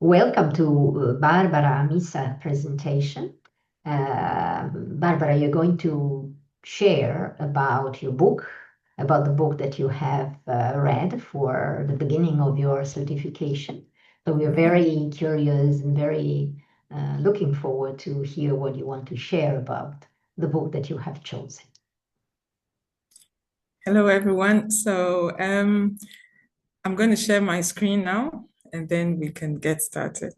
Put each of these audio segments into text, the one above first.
Welcome to Barbara Amissah presentation. Barbara, you're going to share about your book, about the book that you have read for the beginning of your certification. So we're very curious and very looking forward to hear what you want to share about the book that you have chosen. Hello, everyone. I'm going to share my screen now, and then we can get started.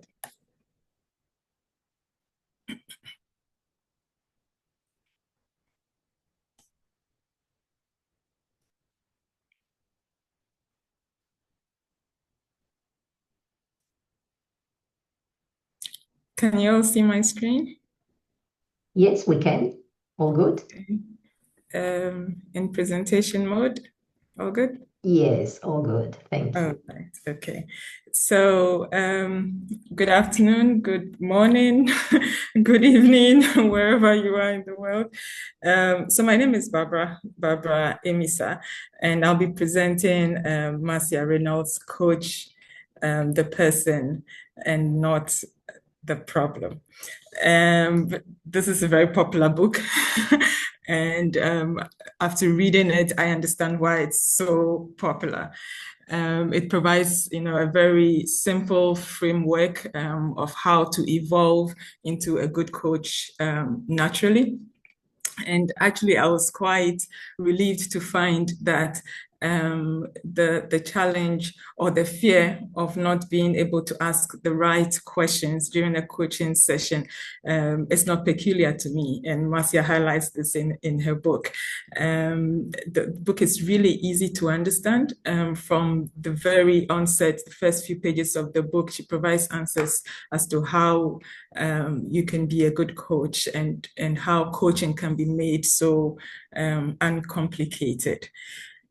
Can you all see my screen? Yes, we can. All good? Okay. In presentation mode, all good? Yes, all good. Thank you. Oh, right. Okay. Good afternoon, good morning, good evening, wherever you are in the world. So my name is Barbara Amissah, and I'll be presenting Marcia Reynolds' Coach, the Person, and Not the Problem. This is a very popular book. And after reading it, I understand why it's so popular. It provides, a very simple framework of how to evolve into a good coach naturally. And actually, I was quite relieved to find that the challenge or the fear of not being able to ask the right questions during a coaching session is not peculiar to me. And Marcia highlights this in her book. The book is really easy to understand. From the very onset, the first few pages of the book, she provides answers as to how you can be a good coach and how coaching can be made so uncomplicated.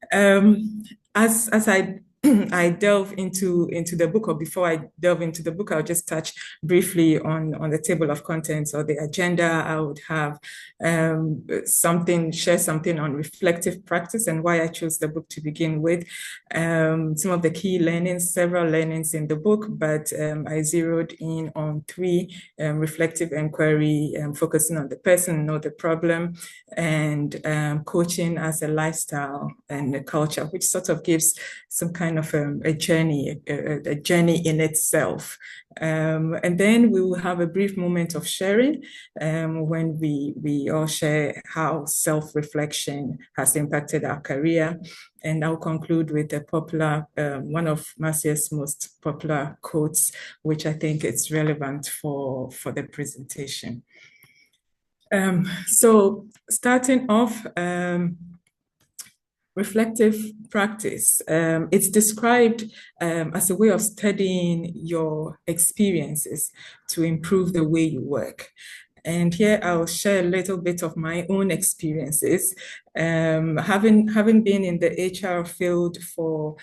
As I I delve into the book, or before I delve into the book, I'll just touch briefly on the table of contents or the agenda. I would have share something on reflective practice and why I chose the book to begin with. Some of the key learnings, several learnings in the book, but I zeroed in on three: reflective inquiry, focusing on the person, not the problem, and coaching as a lifestyle and a culture, which sort of gives some kind of a journey in itself. And then we will have a brief moment of sharing when we all share how self-reflection has impacted our career. And I'll conclude with a popular, one of Marcia's most popular quotes, which I think is relevant for the presentation. So starting off, reflective practice. It's described as a way of studying your experiences to improve the way you work. And here I'll share a little bit of my own experiences. Having been in the HR field for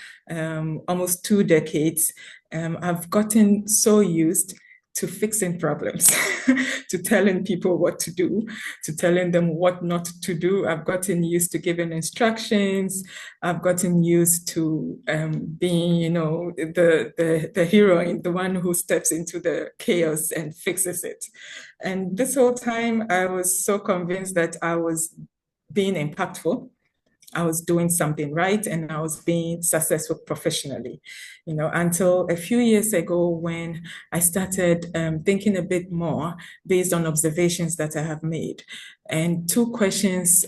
almost 2 decades, I've gotten so used to fixing problems, to telling people what to do, to telling them what not to do. I've gotten used to giving instructions. I've gotten used to being, the heroine, the one who steps into the chaos and fixes it. And this whole time, I was so convinced that I was being impactful. I was doing something right and I was being successful professionally, until a few years ago when I started thinking a bit more based on observations that I have made. And two questions,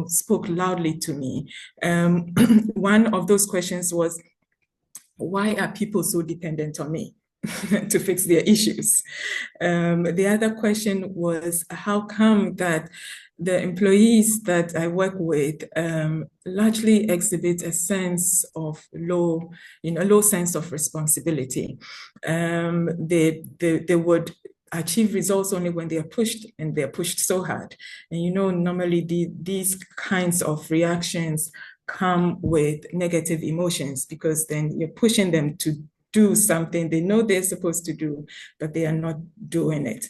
spoke loudly to me. One of those questions was, why are people so dependent on me to fix their issues? The other question was, how come that the employees that I work with largely exhibit a sense of low sense of responsibility? They would achieve results only when they are pushed, and they are pushed so hard. And normally these kinds of reactions come with negative emotions, because then you're pushing them to do something they know they're supposed to do, but they are not doing it.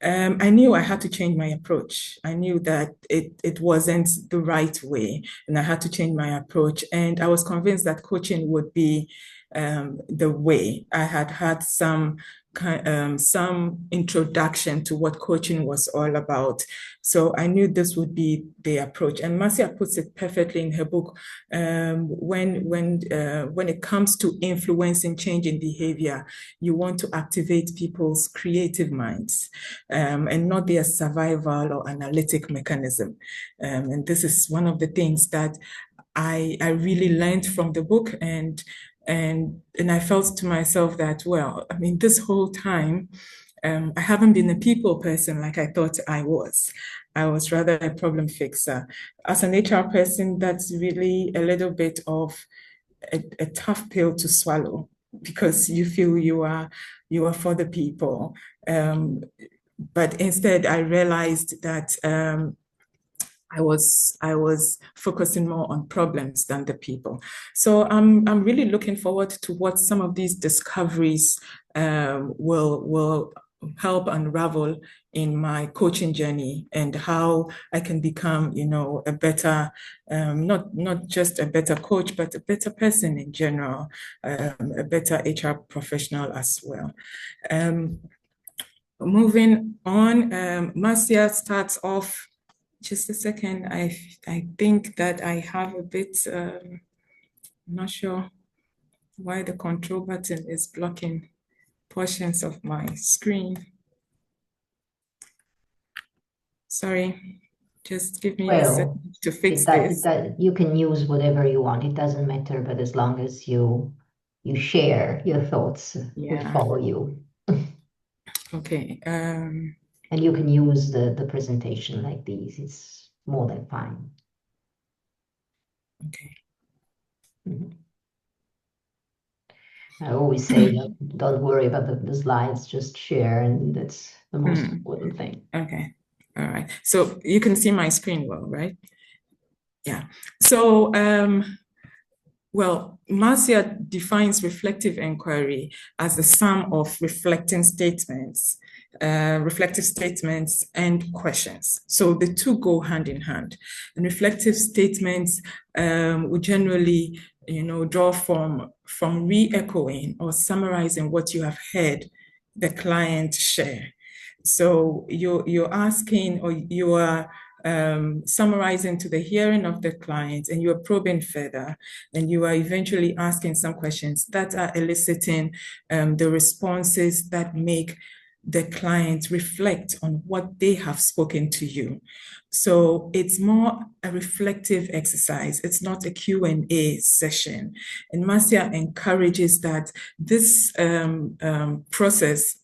I knew I had to change my approach. I knew that it wasn't the right way, and I had to change my approach. And I was convinced that coaching would be the way. I had had some introduction to what coaching was all about. So I knew this would be the approach. And Marcia puts it perfectly in her book. When it comes to influencing change in behavior, you want to activate people's creative minds, and not their survival or analytic mechanism. And this is one of the things that I really learned from the book, and I felt to myself that, well, I mean, this whole time, I haven't been a people person like I thought I was. I was rather a problem fixer. As an HR person, that's really a little bit of a tough pill to swallow, because you feel you are for the people. But instead, I realized that I was focusing more on problems than the people. So I'm really looking forward to what some of these discoveries will help unravel in my coaching journey, and how I can become, a better, not just a better coach, but a better person in general, a better HR professional as well. Moving on, Marcia starts off. Just a second. I think that I have a bit. I'm not sure why the control button is blocking portions of my screen. Sorry, just give me a second to fix this. You can use whatever you want. It doesn't matter, but as long as you share your thoughts, we follow you. Okay. And you can use the presentation like these. It's more than fine. Okay. Mm-hmm. I always say, don't worry about the slides, just share, and that's the most important thing. Okay. All right. So you can see my screen well, right? Yeah. So, well, Marcia defines reflective inquiry as the sum of reflective statements and questions. So the two go hand in hand. And reflective statements would generally, draw from re-echoing or summarizing what you have heard the client share. So you're asking, or you are summarizing to the hearing of the client, and you are probing further, and you are eventually asking some questions that are eliciting the responses that make the client reflect on what they have spoken to you. So it's more a reflective exercise. It's not a Q&A session. And Marcia encourages that this process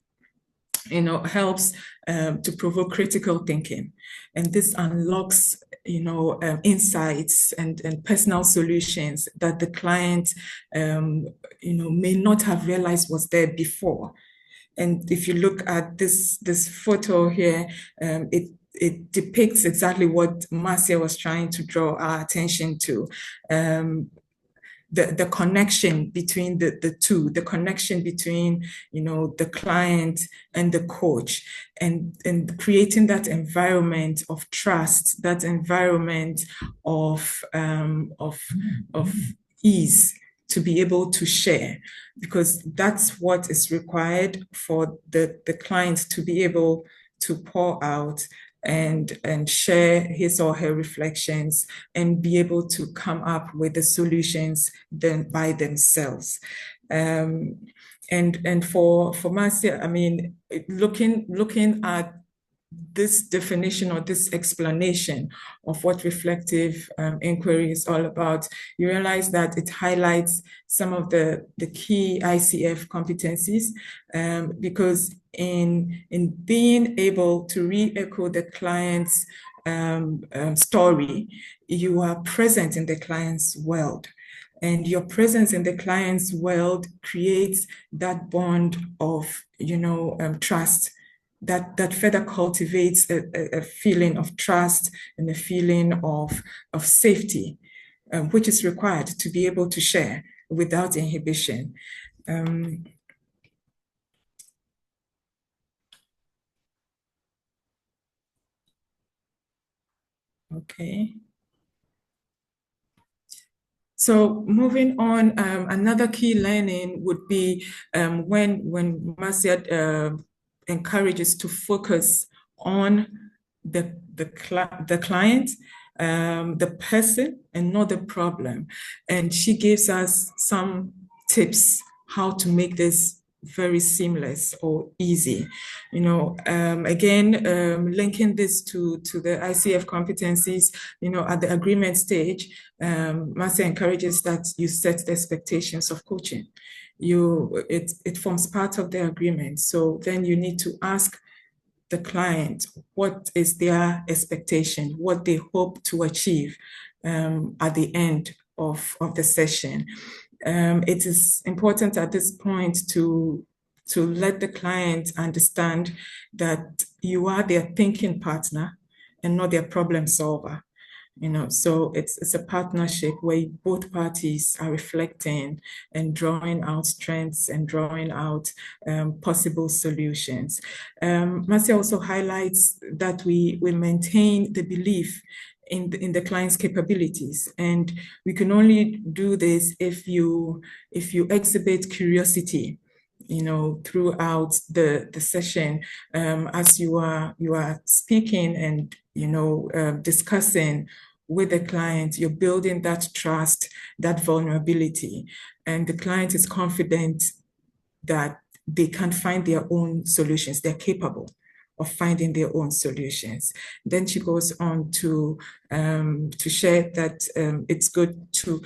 helps to provoke critical thinking. And this unlocks, insights and personal solutions that the client, may not have realized was there before. And if you look at this photo here, it depicts exactly what Marcia was trying to draw our attention to. The connection between the two, the connection between, the client and the coach, and creating that environment of trust, that environment of ease to be able to share, because that's what is required for the client to be able to pour out and share his or her reflections and be able to come up with the solutions then by themselves. And for Marcia, I mean, looking at this definition or this explanation of what reflective inquiry is all about, you realize that it highlights some of the key ICF competencies, because in being able to re-echo the client's story, you are present in the client's world. And your presence in the client's world creates that bond of, trust that further cultivates a feeling of trust and a feeling of safety, which is required to be able to share without inhibition. Okay. So moving on, another key learning would be when Marcia encourages to focus on the client, the person, and not the problem. And she gives us some tips how to make this very seamless or easy. Again, linking this to the ICF competencies, at the agreement stage, Marcia encourages that you set the expectations of coaching. It forms part of the agreement. So then you need to ask the client what is their expectation, what they hope to achieve at the end of the session. It is important at this point to let the client understand that you are their thinking partner and not their problem solver. So it's a partnership where both parties are reflecting and drawing out strengths and drawing out possible solutions. Marcia also highlights that we maintain the belief in the client's capabilities, and we can only do this if you exhibit curiosity throughout the session, as you are speaking and discussing with the client. You're building that trust, that vulnerability, and the client is confident that they can find their own solutions. They're capable of finding their own solutions. Then she goes on to share that it's good to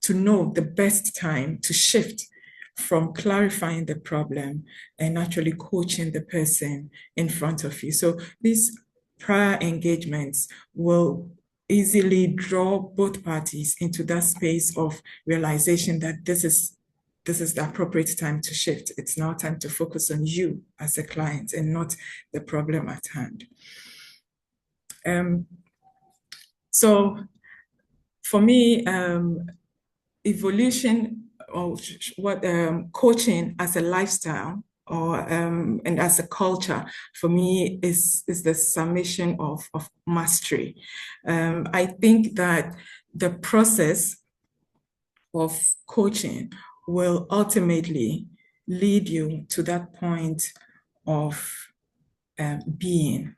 know the best time to shift from clarifying the problem and actually coaching the person in front of you. So these prior engagements will easily draw both parties into that space of realization that this is the appropriate time to shift. It's now time to focus on you as a client and not the problem at hand. So for me, evolution or what coaching as a lifestyle or and as a culture for me is the summation of mastery. I think that the process of coaching will ultimately lead you to that point of being,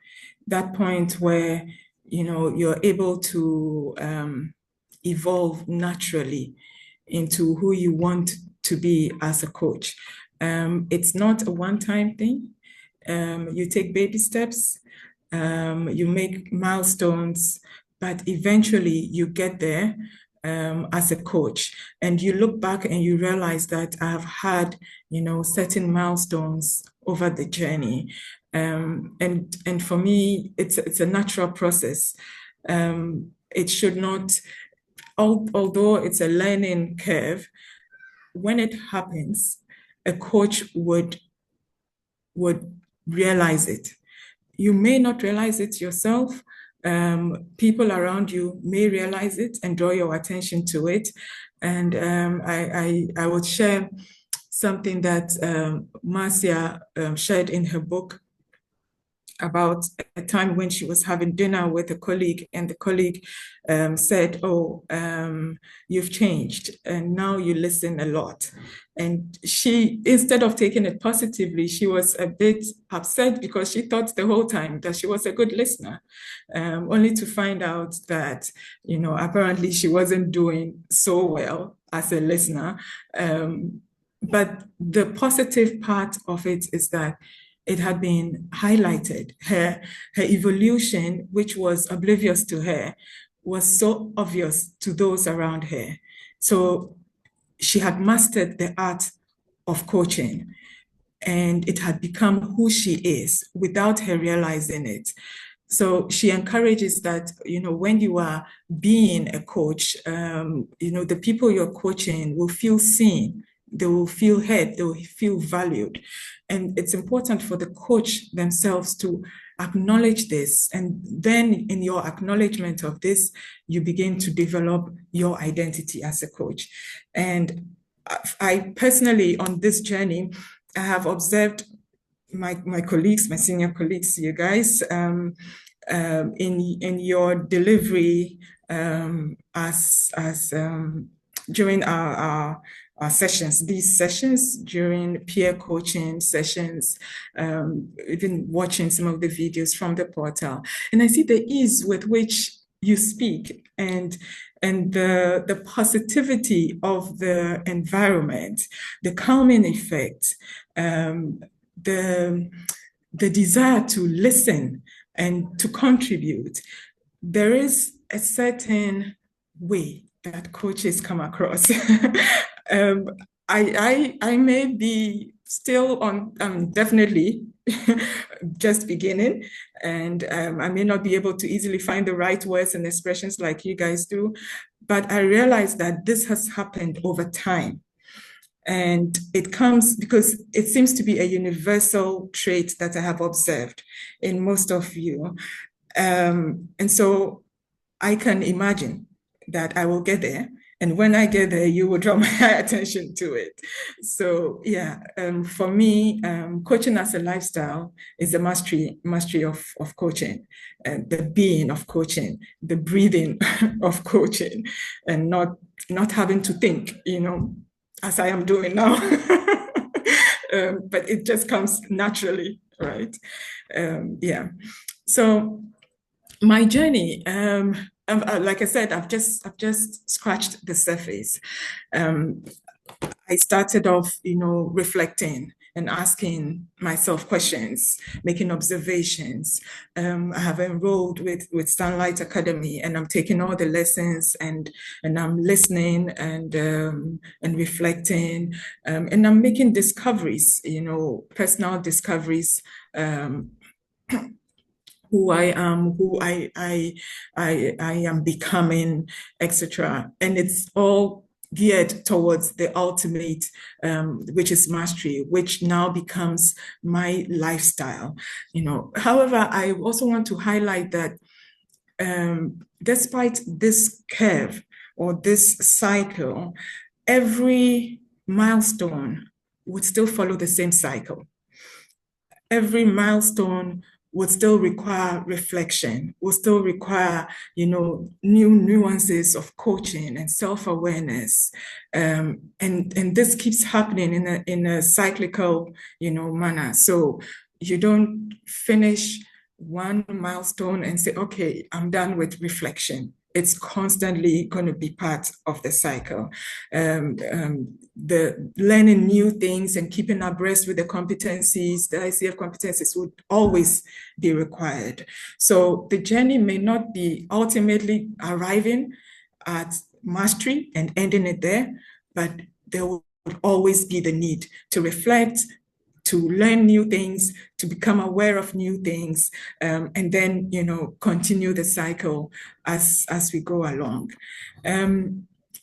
that point where you're able to evolve naturally into who you want to be as a coach. It's not a one-time thing. You take baby steps, you make milestones, but eventually you get there as a coach. And you look back and you realize that I've had, certain milestones over the journey. And for me, it's a natural process. It should not, although it's a learning curve, when it happens, a coach would realize it. You may not realize it yourself. People around you may realize it and draw your attention to it. And I would share something that Marcia shared in her book about a time when she was having dinner with a colleague, and the colleague said, you've changed and now you listen a lot. And she, instead of taking it positively, she was a bit upset because she thought the whole time that she was a good listener, only to find out that, apparently she wasn't doing so well as a listener. But the positive part of it is that it had been highlighted. Her evolution, which was oblivious to her, was so obvious to those around her. So she had mastered the art of coaching, and it had become who she is without her realizing it. So she encourages that, when you are being a coach, the people you're coaching will feel seen. They will feel heard, they will feel valued. And it's important for the coach themselves to acknowledge this. And then in your acknowledgement of this, you begin to develop your identity as a coach. And I personally, on this journey, I have observed my colleagues, my senior colleagues, you guys, in your delivery as during our sessions, these sessions during peer coaching sessions, even watching some of the videos from the portal. And I see the ease with which you speak and the positivity of the environment, the calming effect, the desire to listen and to contribute. There is a certain way that coaches come across. I may be still on, definitely just beginning, and I may not be able to easily find the right words and expressions like you guys do, but I realize that this has happened over time. And it comes because it seems to be a universal trait that I have observed in most of you. And so I can imagine that I will get there. And when I get there, you will draw my attention to it. So yeah, for me, coaching as a lifestyle is the mastery of coaching, and the being of coaching, the breathing of coaching, and not having to think, as I am doing now. But it just comes naturally, right? Yeah. So my journey, like I said, I've just scratched the surface. I started off, reflecting and asking myself questions, making observations. I have enrolled with Sunlight Academy, and I'm taking all the lessons and I'm listening and reflecting, and I'm making discoveries, personal discoveries. Who I am, who I am becoming, etc. And it's all geared towards the ultimate, which is mastery, which now becomes my lifestyle. However, I also want to highlight that despite this curve or this cycle, every milestone would still follow the same cycle. Every milestone would still require reflection, would still require, new nuances of coaching and self-awareness. And this keeps happening in a cyclical, manner. So you don't finish one milestone and say, okay, I'm done with reflection. It's constantly going to be part of the cycle. The learning new things and keeping abreast with the competencies, the ICF competencies would always be required. So the journey may not be ultimately arriving at mastery and ending it there, but there would always be the need to reflect, to learn new things, to become aware of new things, and then, continue the cycle as we go along.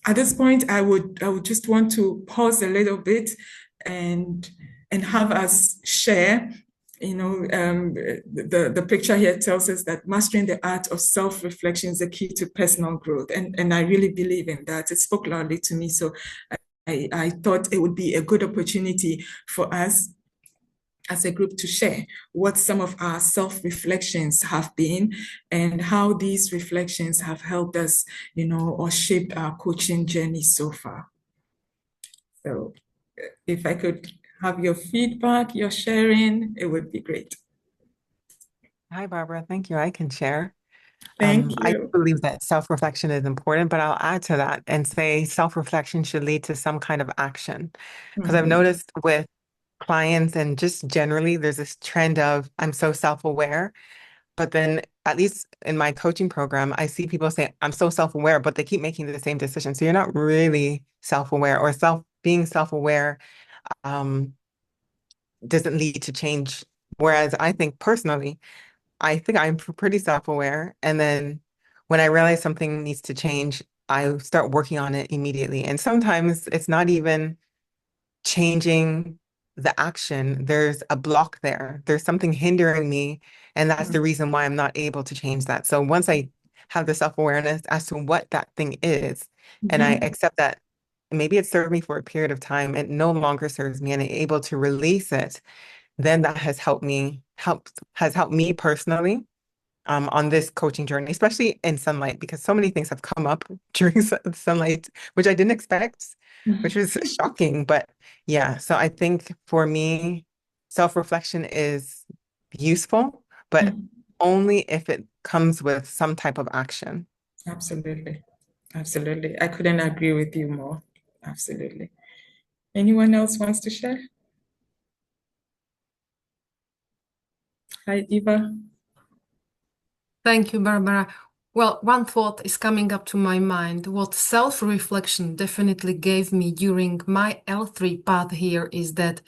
At this point, I would just want to pause a little bit and have us share. The picture here tells us that mastering the art of self-reflection is the key to personal growth, and I really believe in that. It spoke loudly to me, so I thought it would be a good opportunity for us as a group to share what some of our self-reflections have been and how these reflections have helped us, or shaped our coaching journey so far. So if I could have your feedback, your sharing, it would be great. Hi, Barbara. Thank you. I can share. Thank I you. believe that self-reflection is important, but I'll add to that and say self-reflection should lead to some kind of action. Because I've noticed with clients and just generally, there's this trend of I'm so self-aware, but then at least in my coaching program, I see people say I'm so self-aware, but they keep making the same decision. So you're not really self-aware, or being self-aware doesn't lead to change. Whereas I think personally, I think I'm pretty self-aware. And then when I realize something needs to change, I start working on it immediately. And sometimes it's not even changing the action. There's a block there. There's something hindering me. And that's the reason why I'm not able to change that. So once I have the self-awareness as to what that thing is, and I accept that maybe it served me for a period of time, it no longer serves me, and I'm able to release it, then that has helped me personally on this coaching journey, especially in sunlight, because so many things have come up during sunlight, which I didn't expect, which was shocking. But yeah, so I think for me, self-reflection is useful, but only if it comes with some type of action. Absolutely. Absolutely. I couldn't agree with you more. Absolutely. Anyone else wants to share? Hi, Eva. Thank you, Barbara. Well, one thought is coming up to my mind. What self-reflection definitely gave me during my L3 path here is that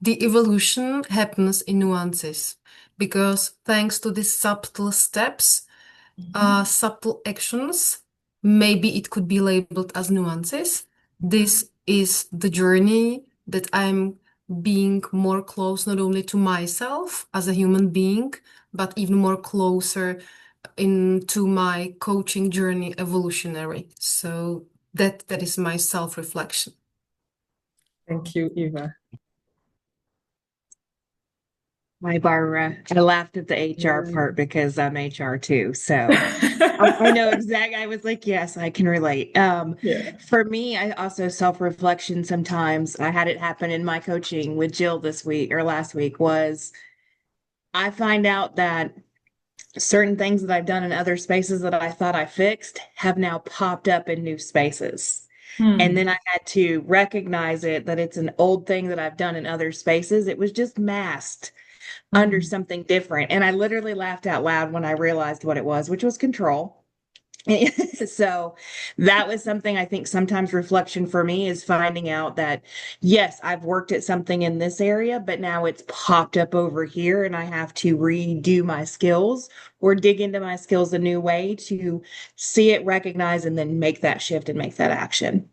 the evolution happens in nuances, because thanks to these subtle steps, subtle actions, maybe it could be labeled as nuances. This is the journey that I'm being more close not only to myself as a human being, but even more closer into my coaching journey evolutionary. So that is my self-reflection. Thank you, Eva. Hi, Barbara. I laughed at the HR part because I'm HR too. So I know exactly. I was like, yes, I can relate. Yeah. For me, I also self-reflection sometimes. I had it happen in my coaching with Jill this week or last week was I find out that certain things that I've done in other spaces that I thought I fixed have now popped up in new spaces. And then I had to recognize it that it's an old thing that I've done in other spaces. It was just masked under something different. And I literally laughed out loud when I realized what it was, which was control. So that was something I think sometimes reflection for me is finding out that, yes, I've worked at something in this area, but now it's popped up over here and I have to redo my skills or dig into my skills a new way to see it, recognize, and then make that shift and make that action.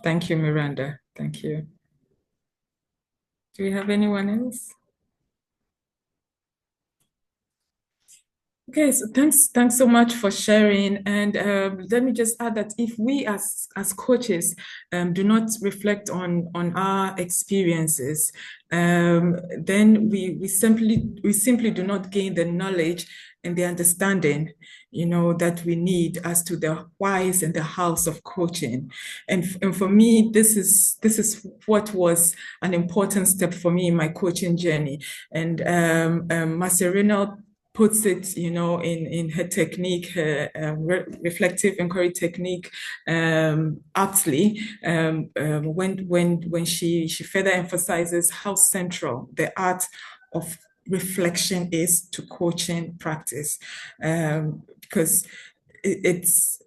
Thank you, Miranda. Thank you. Do we have anyone else? Okay, so thanks so much for sharing. And let me just add that if we as coaches do not reflect on our experiences, then we simply do not gain the knowledge and the understanding, that we need as to the whys and the hows of coaching. And for me, this is what was an important step for me in my coaching journey. And Marcia Reynolds puts it, in her technique, her reflective inquiry technique, aptly, when she further emphasizes how central the art of reflection is to coaching practice, because it's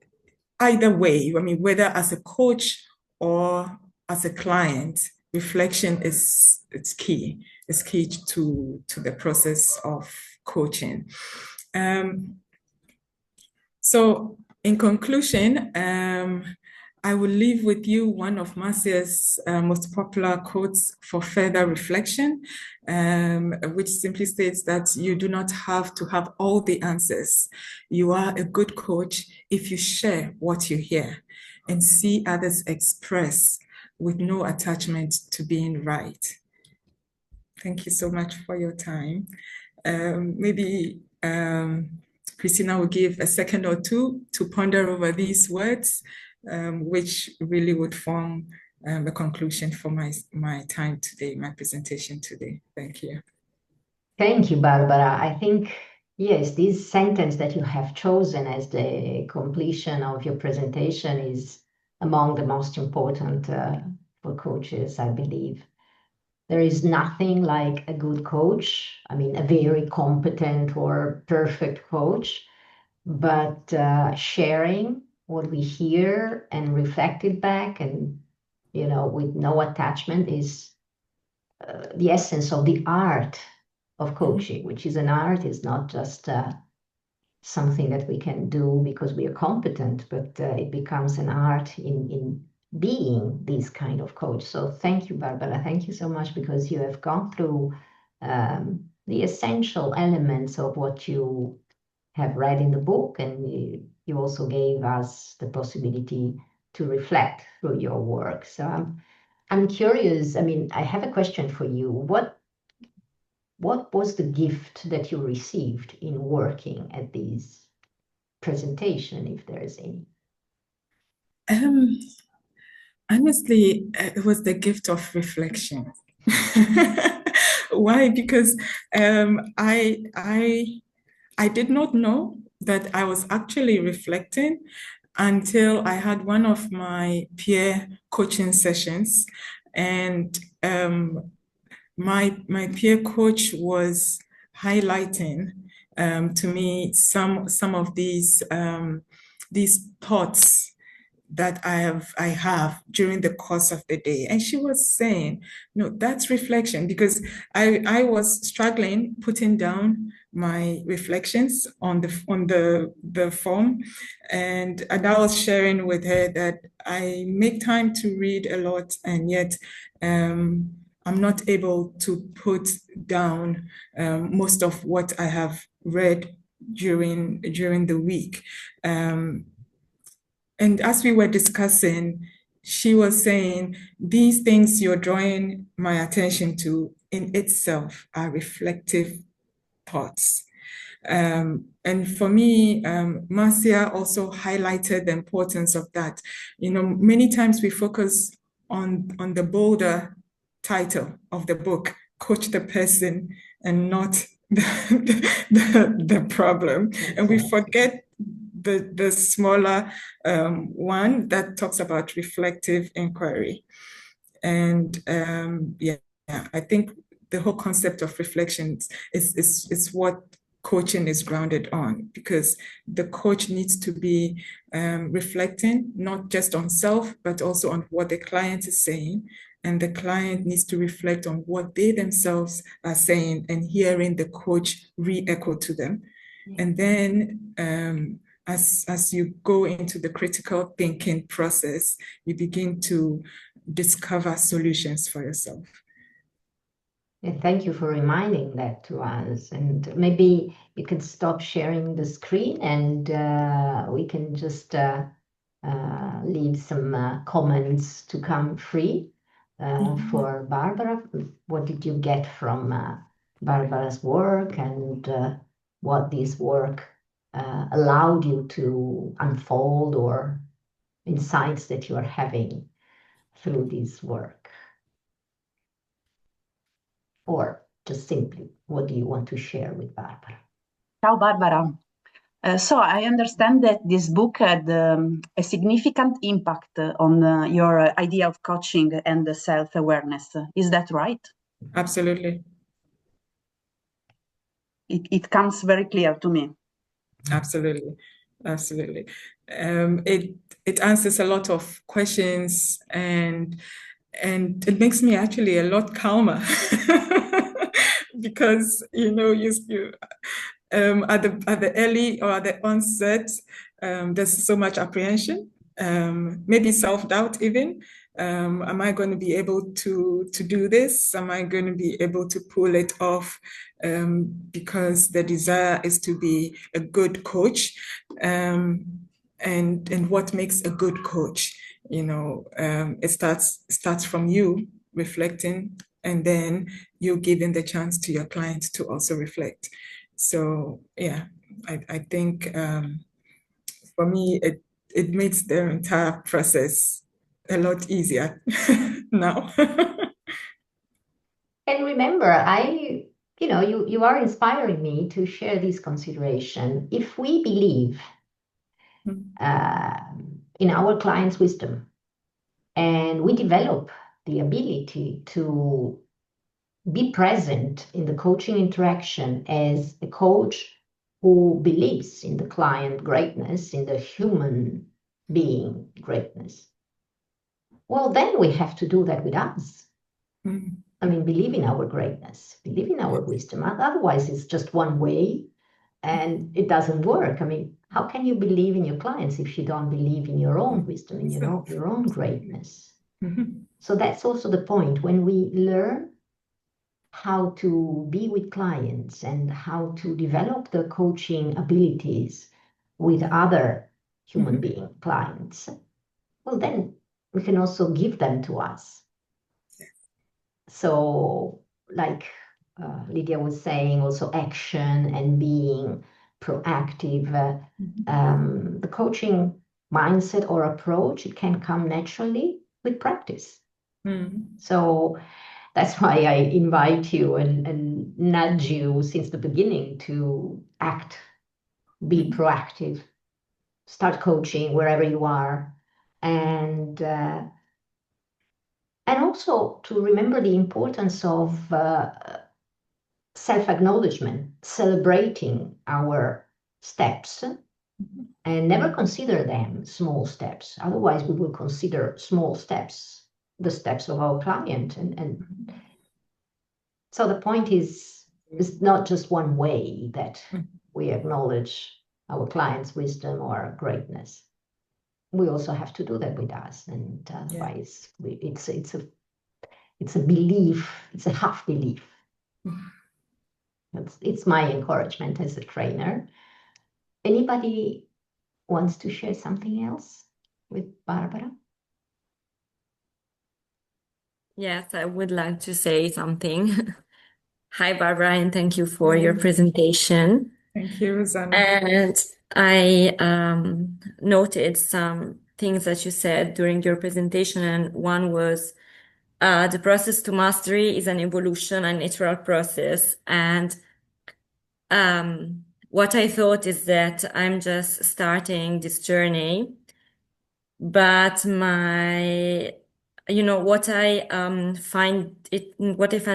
either way. I mean, whether as a coach or as a client, reflection it's key. It's key to the process of coaching. So in conclusion, I will leave with you one of Marcia's most popular quotes for further reflection, which simply states that you do not have to have all the answers. You are a good coach if you share what you hear and see others express with no attachment to being right. Thank you so much for your time. Maybe Christina will give a second or two to ponder over these words, which really would form a conclusion for my time today, my presentation today. Thank you. Thank you, Barbara. I think, yes, this sentence that you have chosen as the completion of your presentation is among the most important for coaches, I believe. There is nothing like a good coach, I mean, a very competent or perfect coach, but sharing what we hear and reflect it back and, with no attachment is the essence of the art of coaching, which is an art, is not just something that we can do because we are competent, but it becomes an art in being this kind of coach. So thank you, Barbara. Thank you so much because you have gone through the essential elements of what you have read in the book, and you also gave us the possibility to reflect through your work. So I'm curious. I mean, I have a question for you. What what was the gift that you received in working at this presentation, if there is any? Honestly, it was the gift of reflection. Why? Because I did not know that I was actually reflecting until I had one of my peer coaching sessions, and my peer coach was highlighting to me some of these thoughts that I have during the course of the day. And she was saying, no, that's reflection, because I was struggling putting down my reflections on the form. And I was sharing with her that I make time to read a lot, and yet I'm not able to put down most of what I have read during the week. And as we were discussing, she was saying, these things you're drawing my attention to in itself are reflective thoughts. And for me, Marcia also highlighted the importance of that. You know, many times we focus on the bolder title of the book, Coach the Person, and not the problem. And we forget the smaller one that talks about reflective inquiry. And I think the whole concept of reflection is what coaching is grounded on, because the coach needs to be reflecting not just on self, but also on what the client is saying. And the client needs to reflect on what they themselves are saying and hearing the coach re-echo to them. And then as you go into the critical thinking process, you begin to discover solutions for yourself. And thank you for reminding that to us. And maybe you can stop sharing the screen, and we can just leave some comments to come free for Barbara. What did you get from Barbara's work, and what this work allowed you to unfold, or insights that you are having through this work? Or just simply, what do you want to share with Barbara? Ciao, Barbara. So I understand that this book had a significant impact on your idea of coaching and the self-awareness. Is that right? Absolutely. It comes very clear to me. Absolutely. Absolutely. It answers a lot of questions, and it makes me actually a lot calmer because you at the early or at the onset, there's so much apprehension, maybe self-doubt even. Am I going to be able to do this? Am I going to be able to pull it off? Because the desire is to be a good coach. And what makes a good coach? It starts from you reflecting, and then you're giving the chance to your client to also reflect. So yeah, I think for me, it makes the entire process a lot easier now. And remember, you are inspiring me to share this consideration. If we believe in our client's wisdom, and we develop the ability to be present in the coaching interaction as a coach who believes in the client greatness, in the human being greatness, well, then we have to do that with us. I mean, believe in our greatness, believe in our wisdom. Otherwise, it's just one way and it doesn't work. I mean, how can you believe in your clients if you don't believe in your own wisdom, in your own greatness? So that's also the point. When we learn how to be with clients and how to develop the coaching abilities with other human being clients, well, then we can also give them to us. So, like Lydia was saying, also action and being proactive. The coaching mindset or approach, it can come naturally with practice. So that's why I invite you and nudge you since the beginning to act, be proactive, start coaching wherever you are, and also to remember the importance of self-acknowledgement, celebrating our steps, and never consider them small steps. Otherwise, we will consider small steps the steps of our client. And so the point is, it's not just one way that we acknowledge our client's wisdom or greatness. We also have to do that with us, and otherwise, it's a belief. It's a half belief. It's my encouragement as a trainer. Anybody wants to share something else with Barbara? Yes, I would like to say something. Hi, Barbara, and thank you for your presentation. Thank you, Rosanna. And I noted some things that you said during your presentation, and one was the process to mastery is an evolution, a natural process. And what I thought is that I'm just starting this journey, but what I find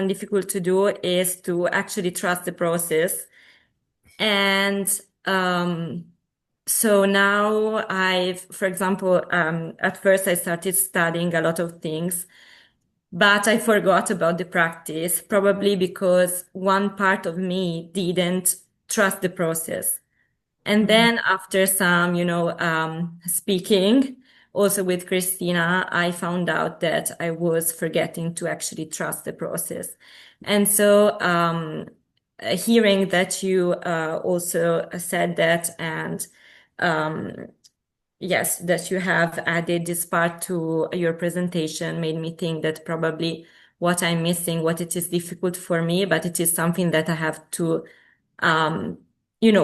difficult to do is to actually trust the process. And so now for example, at first I started studying a lot of things, but I forgot about the practice, probably because one part of me didn't trust the process. And then after some, speaking also with Christina, I found out that I was forgetting to actually trust the process. And so hearing that you also said that, and yes, that you have added this part to your presentation made me think that probably what I'm missing, what it is difficult for me, but it is something that I have to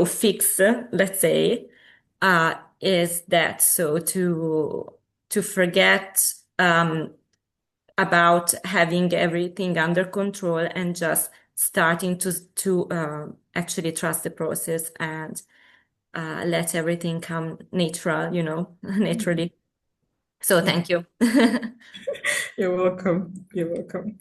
fix, let's say, is that. So to forget about having everything under control and just starting to actually trust the process and let everything come naturally. So thank you. You're welcome. You're welcome.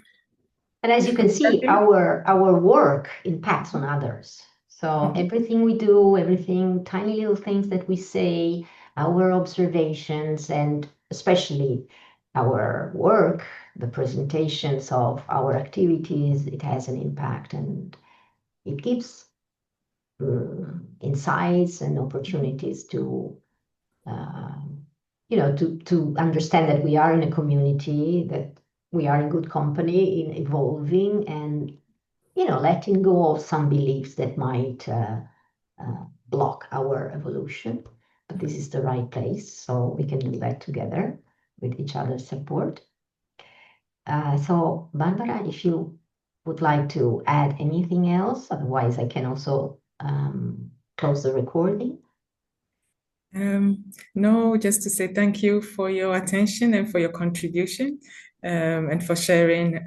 And as you can see, our work impacts on others. So everything we do, everything, tiny little things that we say, our observations, and especially our work, the presentations of our activities, it has an impact, and it gives insights and opportunities to to understand that we are in a community, that we are in good company, in evolving, and letting go of some beliefs that might block our evolution. But this is the right place, so we can do that together with each other's support. So Barbara, if you would like to add anything else, otherwise I can also close the recording. No, just to say thank you for your attention and for your contribution, and for sharing.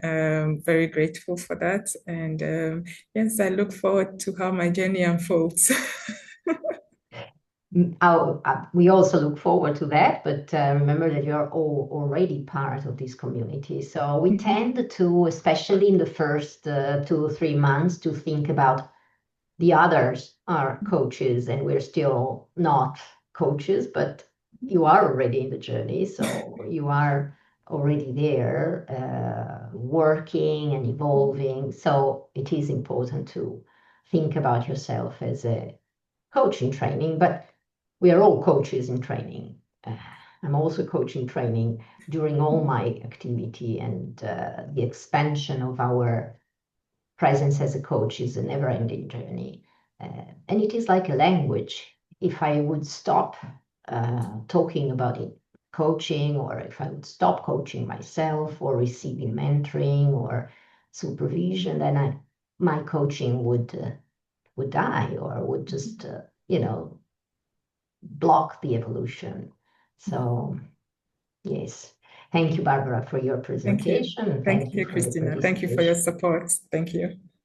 Very grateful for that. And yes, I look forward to how my journey unfolds. We also look forward to that, but remember that you're all already part of this community. So we tend to, especially in the first 2 or 3 months, to think about the others are coaches and we're still not coaches, but you are already in the journey. So you are already there, working and evolving. So it is important to think about yourself as a coach in training, but we are all coaches in training. I'm also coaching training during all my activity, and the expansion of our presence as a coach is a never-ending journey. And it is like a language. If I would stop talking about it, coaching, or if I would stop coaching myself or receiving mentoring or supervision, then my coaching would die or would just block the evolution. So yes, thank you, Barbara, for your Thank you. presentation. Thank you, For the Christina. Thank you for your participation. support. Thank you.